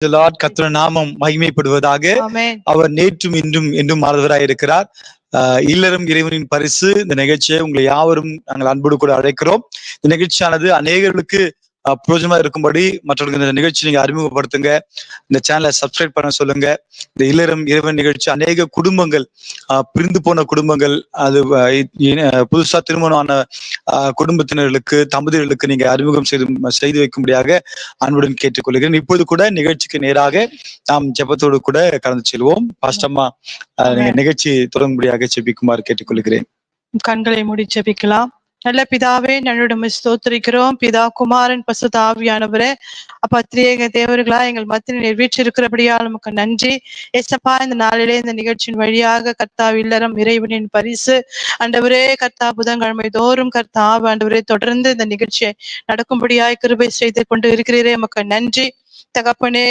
கர்த்தருடைய நாமம் மகிமைப்படுவதாக. ஆமென். அவர் நேற்றும் இன்றும் என்றும் மாறுதவராய் இருக்கிறார். இல்லறம் இறைவனின் பரிசு இந்த நிகழ்ச்சியை உங்களை யாவரும் நாங்கள் அன்போடு கூட அழைக்கிறோம். இந்த நிகழ்ச்சியானது அநேகர்களுக்கு பிரயோஜனமா இருக்கும்படி மற்றவர்களுக்கு இந்த நிகழ்ச்சி நீங்க அறிமுகப்படுத்துங்க. இந்த சேனலை சப்ஸ்கிரைப் பண்ண சொல்லுங்க. இந்த இல்லறம் இறைவன் நிகழ்ச்சி அநேக குடும்பங்கள், பிரிந்து போன குடும்பங்கள், அது புதுசா திருமணமான குடும்பத்தினர்களுக்கு, தம்பதிகளுக்கு நீங்க அறிமுகம் செய்து வைக்கும்படியாக அன்புடன் கேட்டுக்கொள்கிறேன். இப்போது கூட நிகழ்ச்சிக்கு நேராக நாம் ஜெபத்தோடு கூட கடந்து செல்வோம். பாஸ்டம்மா, நீங்க நிகழ்ச்சி தொடங்கும்படியாக ஜெபிக்குமாறு கேட்டுக்கொள்கிறேன். கண்களை மூடி ஜெபிக்கலாம். நல்ல பிதாவே, நன்னுடைய ஸ்தோத்திரிக்கிறோம். பிதா, குமாரன், பரிசுத்த ஆவியானவரே, அப்பா திரியேக தேவர்களா எங்கள் மத்தியில் நிறைவேற்றிருக்கிறபடியால் நமக்கு நன்றி. ஏசப்பா, இந்த நாளிலே இந்த நிகழ்ச்சியின் வழியாக கர்த்தா இல்லறம் இறைவனின் பரிசு ஆண்டவரே, கர்த்தா புதன்கிழமை தோறும் கர்த்தா ஆண்டவரே தொடர்ந்து இந்த நிகழ்ச்சியை நடக்கும்படியாய் கிருபை செய்து கொண்டு இருக்கிறீரே, நமக்கு நன்றி தகப்பனே.